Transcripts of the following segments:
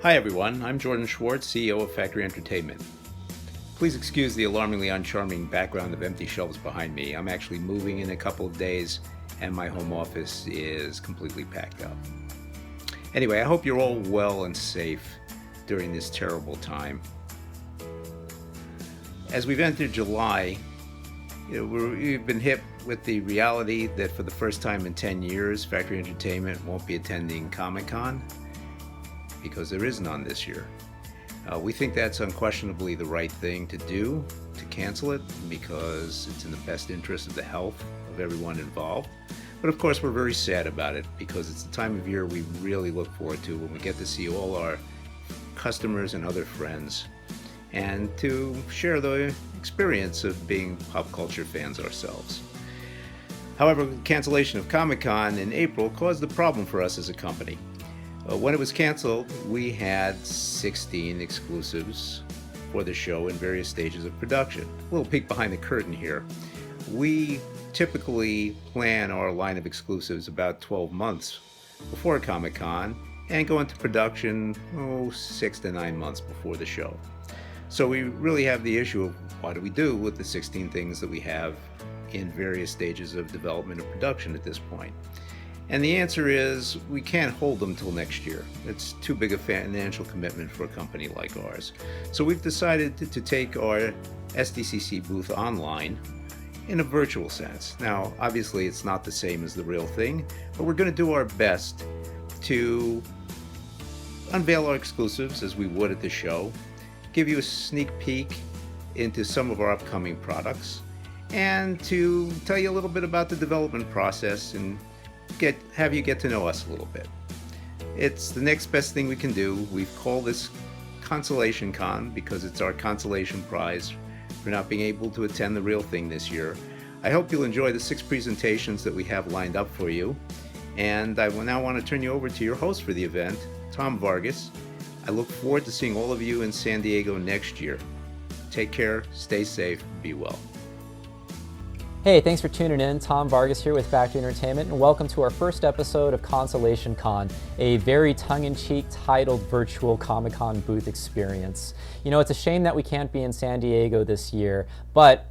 Hi everyone, I'm Jordan Schwartz, CEO of Factory Entertainment. Please excuse the alarmingly uncharming background of empty shelves behind me. I'm actually moving in a couple of days and my home office is completely packed up. Anyway, I hope you're all well and safe during this terrible time. As we've entered July, we've been hit with the reality that for the first time in 10 years, Factory Entertainment won't be attending Comic-Con because there is none this year. We think that's unquestionably the right thing to do, to cancel it, because it's in the best interest of the health of everyone involved. But of course, we're very sad about it because it's the time of year we really look forward to when we get to see all our customers and other friends and to share the experience of being pop culture fans ourselves. However, the cancellation of Comic-Con in April caused a problem for us as a company. When it was canceled, we had 16 exclusives for the show in various stages of production. A little peek behind the curtain here. We typically plan our line of exclusives about 12 months before Comic-Con and go into production 6 to 9 months before the show. So we really have the issue of what do we do with the 16 things that we have in various stages of development and production at this point. And the answer is we can't hold them till next year. It's too big a financial commitment for a company like ours. So we've decided to take our SDCC booth online in a virtual sense. Now, obviously it's not the same as the real thing, but we're going to do our best to unveil our exclusives as we would at the show, give you a sneak peek into some of our upcoming products, and to tell you a little bit about the development process and have you get to know us a little bit. It's the next best thing we can do. We've called this Consolation Con because it's our consolation prize for not being able to attend the real thing this year. I hope you'll enjoy the 6 presentations that we have lined up for you. And I will now want to turn you over to your host for the event, Tom Vargas. I look forward to seeing all of you in San Diego next year. Take care, stay safe, be well. Hey, thanks for tuning in. Tom Vargas here with Factory Entertainment, and welcome to our first episode of Consolation Con, a very tongue-in-cheek titled virtual Comic-Con booth experience. You know, it's a shame that we can't be in San Diego this year, but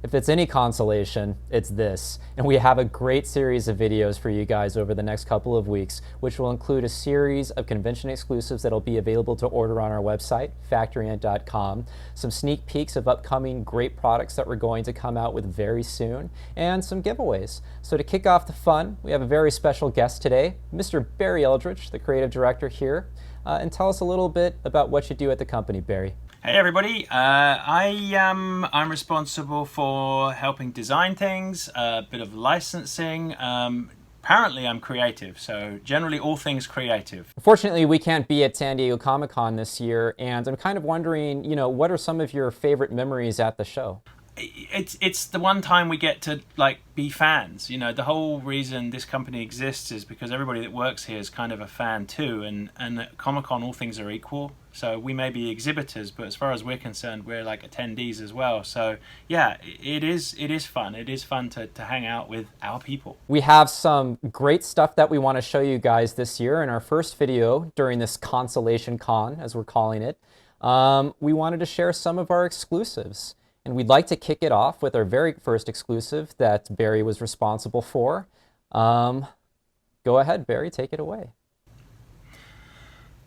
if it's any consolation, it's this. And we have a great series of videos for you guys over the next couple of weeks, which will include a series of convention exclusives that'll be available to order on our website, factoryent.com, some sneak peeks of upcoming great products that we're going to come out with very soon, and some giveaways. So to kick off the fun, we have a very special guest today, Mr. Barry Eldridge, the creative director here. And tell us a little bit about what you do at the company, Barry. Hey everybody, I'm responsible for helping design things, a bit of licensing. Apparently I'm creative, so generally all things creative. Unfortunately, we can't be at San Diego Comic-Con this year, and I'm kind of wondering, what are some of your favorite memories at the show? It's the one time we get to be fans. The whole reason this company exists is because everybody that works here is kind of a fan too, and at Comic-Con all things are equal. So we may be exhibitors, but as far as we're concerned, we're like attendees as well. So yeah, it is fun. It is fun to hang out with our people. We have some great stuff that we want to show you guys this year in our first video during this Consolation Con, as we're calling it. We wanted to share some of our exclusives. And we'd like to kick it off with our very first exclusive that Barry was responsible for. Go ahead, Barry, take it away.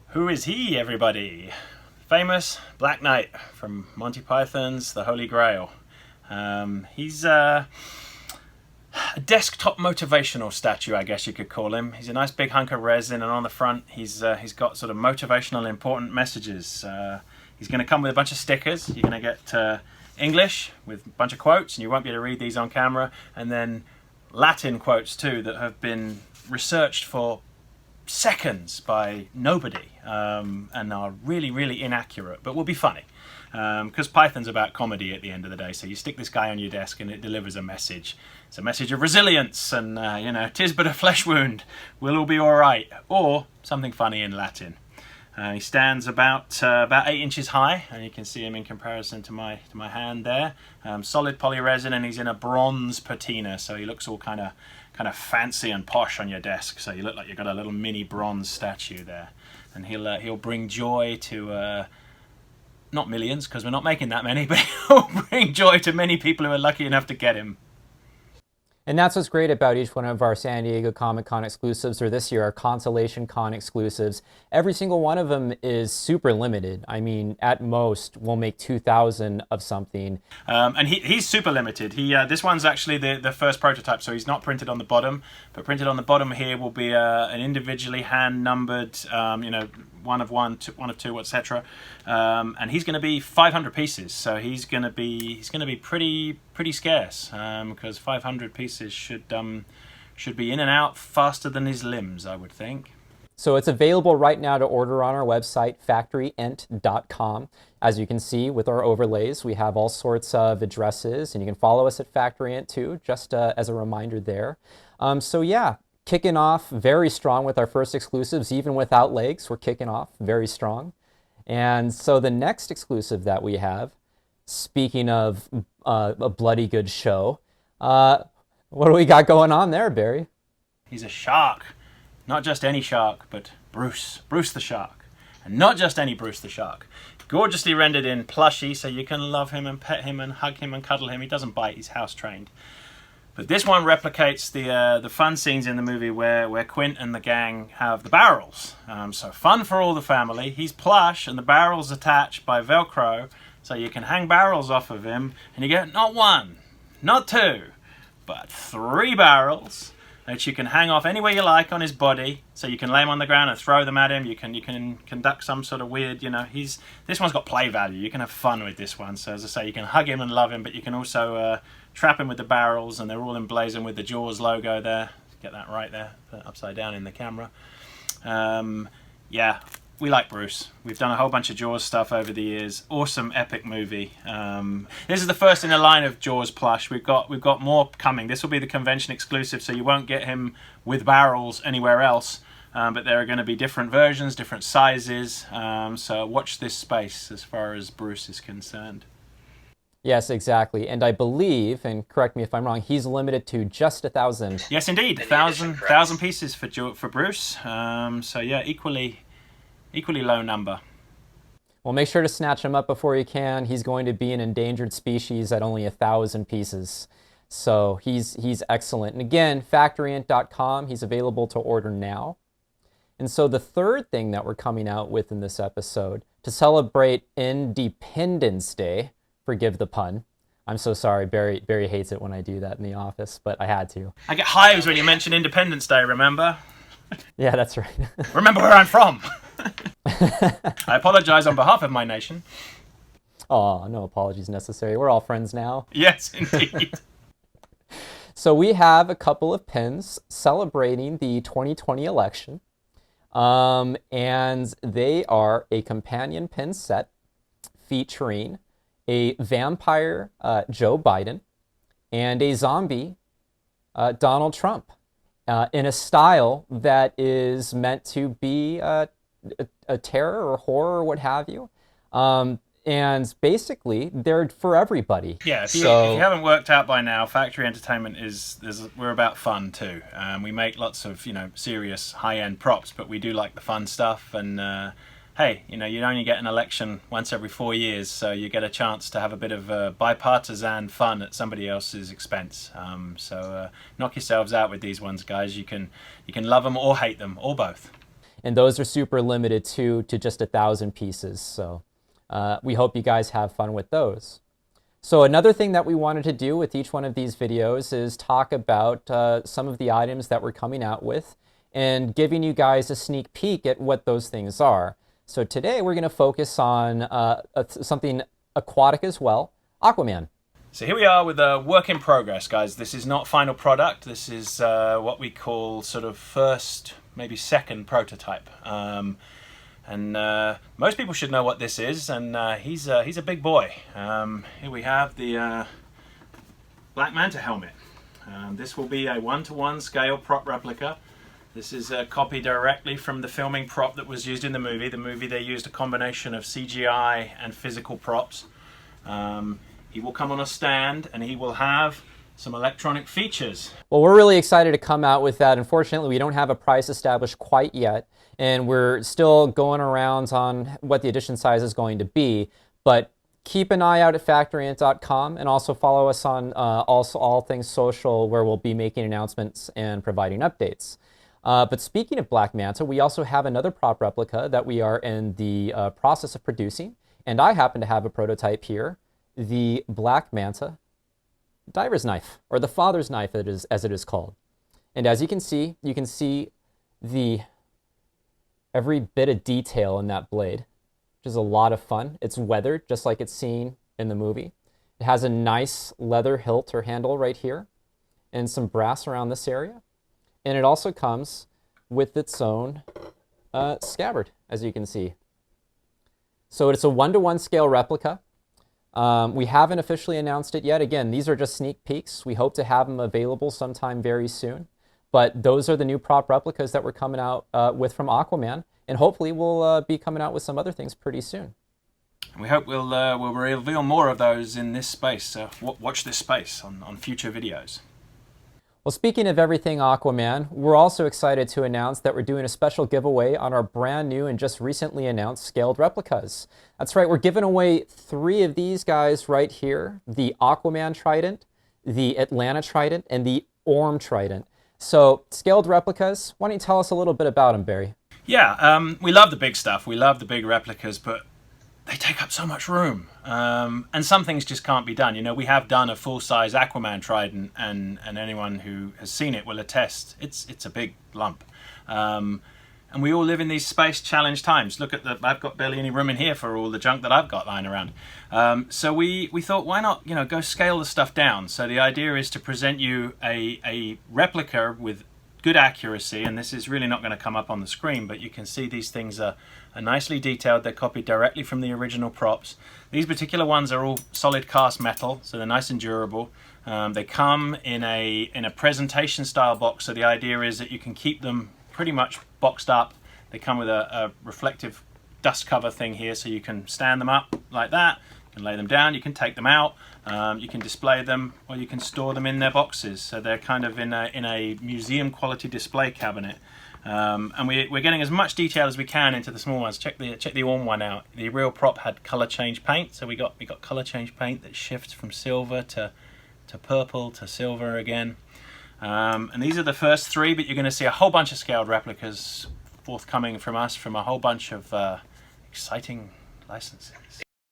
Who is he, everybody? Famous Black Knight from Monty Python's The Holy Grail. He's a desktop motivational statue, I guess you could call him. He's a nice big hunk of resin, and on the front he's got sort of motivational important messages. He's going to come with a bunch of stickers. You're going to get English with a bunch of quotes, and you won't be able to read these on camera, and then Latin quotes too that have been researched for seconds by nobody and are really, really inaccurate, but will be funny because Python's about comedy at the end of the day. So you stick this guy on your desk and it delivers a message. It's a message of resilience and, 'tis but a flesh wound, we'll all be all right, or something funny in Latin. He stands about 8 inches high, and you can see him in comparison to my hand there. Solid polyresin, and he's in a bronze patina, so he looks all kind of kind of fancy and posh on your desk, so you look like you've got a little mini bronze statue there. And he'll bring joy to not millions, because we're not making that many, but he'll bring joy to many people who are lucky enough to get him. And that's what's great about each one of our San Diego Comic-Con exclusives, or this year our Consolation Con exclusives. Every single one of them is super limited. I mean, at most, we'll make 2,000 of something. And he's super limited. This one's actually the first prototype, so he's not printed on the bottom. But printed on the bottom here will be an individually hand-numbered, one of one, one of two, etc. And he's going to be 500 pieces, so he's going to be pretty scarce, because 500 pieces should be in and out faster than his limbs, I would think. So it's available right now to order on our website, factoryent.com. As you can see with our overlays, we have all sorts of addresses, and you can follow us at FactoryEnt too, just as a reminder there. So yeah, kicking off very strong with our first exclusives, even without legs, we're kicking off very strong. And so the next exclusive that we have, speaking of a bloody good show, what do we got going on there, Barry? He's a shark. Not just any shark, but Bruce the shark. And not just any Bruce the shark. Gorgeously rendered in plushy, so you can love him and pet him and hug him and cuddle him. He doesn't bite, he's house trained. But this one replicates the fun scenes in the movie where Quint and the gang have the barrels. So fun for all the family. He's plush and the barrels attached by Velcro, so you can hang barrels off of him, and you get not one, not two, but 3 barrels that you can hang off anywhere you like on his body. So you can lay him on the ground and throw them at him. You can conduct some sort of weird, this one's got play value. You can have fun with this one. So as I say, you can hug him and love him, but you can also trap him with the barrels, and they're all emblazoned with the Jaws logo there. Get that right there, put it upside down in the camera. Yeah, we like Bruce. We've done a whole bunch of Jaws stuff over the years. Awesome, epic movie. This is the first in a line of Jaws plush. We've got more coming. This will be the convention exclusive, so you won't get him with barrels anywhere else. But there are going to be different versions, different sizes. So watch this space as far as Bruce is concerned. Yes, exactly. And I believe, and correct me if I'm wrong, he's limited to just 1,000. Yes, indeed. 1,000 pieces for Bruce. So yeah, equally low number. Well, make sure to snatch him up before you can. He's going to be an endangered species at only 1,000 pieces. So he's excellent. And again, factoryent.com, he's available to order now. And so the third thing that we're coming out with in this episode, to celebrate Independence Day, forgive the pun. I'm so sorry, Barry hates it when I do that in the office, but I had to. I get hives when you mention Independence Day, remember? Yeah, that's right. Remember where I'm from. I apologize on behalf of my nation. Oh, no apologies necessary. We're all friends now. Yes, indeed. So we have a couple of pins celebrating the 2020 election. And they are a companion pin set featuring a vampire Joe Biden and a zombie Donald Trump in a style that is meant to be a terror or horror or what have you. And basically, they're for everybody. Yeah, if you haven't worked out by now, Factory Entertainment we're about fun too. We make lots of serious high-end props, but we do like the fun stuff. And hey, you only get an election once every 4 years, so you get a chance to have a bit of bipartisan fun at somebody else's expense. So knock yourselves out with these ones, guys. You can love them or hate them, or both. And those are super limited to just 1,000 pieces. So we hope you guys have fun with those. So another thing that we wanted to do with each one of these videos is talk about some of the items that we're coming out with and giving you guys a sneak peek at what those things are. So today we're going to focus on something aquatic as well, Aquaman. So here we are with a work in progress, guys. This is not final product. This is what we call sort of first, maybe second prototype. And most people should know what this is, and he's a big boy. Here we have the Black Manta helmet. This will be a 1-to-1 scale prop replica. This is a copy directly from the filming prop that was used in the movie. The movie, they used a combination of CGI and physical props. He will come on a stand, and he will have some electronic features. Well, we're really excited to come out with that. Unfortunately, we don't have a price established quite yet, and we're still going around on what the edition size is going to be. But keep an eye out at factoryint.com, and also follow us on all things social, where we'll be making announcements and providing updates. But speaking of Black Manta, we also have another prop replica that we are in the process of producing, and I happen to have a prototype here, the Black Manta diver's knife, or the father's knife, as it is called. And as you can see every bit of detail in that blade, which is a lot of fun. It's weathered, just like it's seen in the movie. It has a nice leather hilt or handle right here, and some brass around this area. And it also comes with its own scabbard, as you can see. So it's a 1-to-1 scale replica. We haven't officially announced it yet. Again, these are just sneak peeks. We hope to have them available sometime very soon. But those are the new prop replicas that we're coming out with from Aquaman. And hopefully we'll be coming out with some other things pretty soon. We hope we'll reveal more of those in this space. So watch this space on future videos. Well, speaking of everything Aquaman, we're also excited to announce that we're doing a special giveaway on our brand new and just recently announced scaled replicas. That's right, we're giving away 3 of these guys right here, the Aquaman trident, the Atlanta trident, and the Orm trident. So, scaled replicas, why don't you tell us a little bit about them, Barry? Yeah, we love the big stuff. We love the big replicas, but they take up so much room. And some things just can't be done. You know, we have done a full-size Aquaman trident, and anyone who has seen it will attest. It's a big lump. And we all live in these space challenge times. Look at I've got barely any room in here for all the junk that I've got lying around. So we thought, why not, go scale the stuff down? So the idea is to present you a replica with good accuracy, and this is really not going to come up on the screen, but you can see these things are nicely detailed. They're copied directly from the original props. These particular ones are all solid cast metal, so they're nice and durable. They come in a presentation style box, so the idea is that you can keep them pretty much boxed up. They come with a reflective dust cover thing here, so you can stand them up like that. You can lay them down, you can take them out, you can display them, or you can store them in their boxes. So they're kind of in a museum quality display cabinet. And we're getting as much detail as we can into the small ones. Check the Orm one out. The real prop had color change paint, so we got color change paint that shifts from silver to purple to silver again. And these are the first 3, but you're going to see a whole bunch of scaled replicas forthcoming from us from a whole bunch of exciting licenses.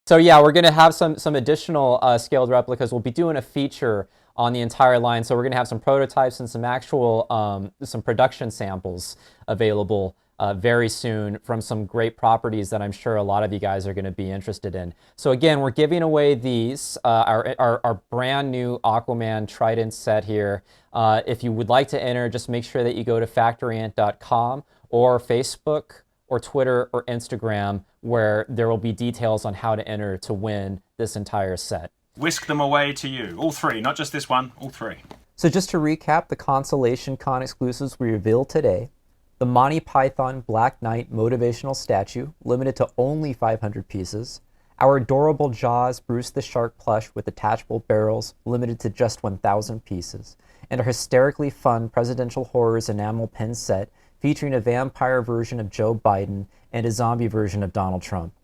So yeah, we're going to have some additional scaled replicas. We'll be doing a feature on the entire line. So we're going to have some prototypes and some actual some production samples available very soon from some great properties that I'm sure a lot of you guys are going to be interested in. So again, we're giving away these, our brand new Aquaman Trident set here. If you would like to enter, just make sure that you go to factoryint.com or Facebook or Twitter or Instagram, where there will be details on how to enter to win this entire set. Whisk them away to you. All 3, not just this one, all 3. So just to recap the Consolation Con exclusives we revealed today: the Monty Python Black Knight motivational statue, limited to only 500 pieces; our adorable Jaws Bruce the Shark plush with detachable barrels, limited to just 1,000 pieces; and our hysterically fun Presidential Horrors enamel pin set, featuring a vampire version of Joe Biden and a zombie version of Donald Trump.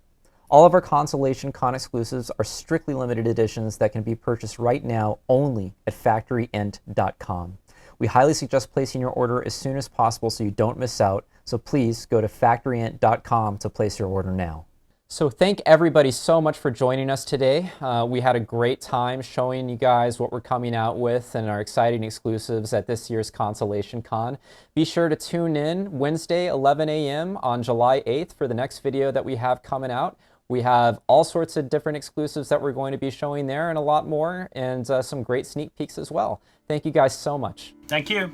All of our Consolation Con exclusives are strictly limited editions that can be purchased right now only at factoryint.com. We highly suggest placing your order as soon as possible so you don't miss out, so please go to factoryint.com to place your order now. So thank everybody so much for joining us today. We had a great time showing you guys what we're coming out with and our exciting exclusives at this year's Consolation Con. Be sure to tune in Wednesday, 11 a.m. on July 8th for the next video that we have coming out. We have all sorts of different exclusives that we're going to be showing there and a lot more, and some great sneak peeks as well. Thank you guys so much. Thank you.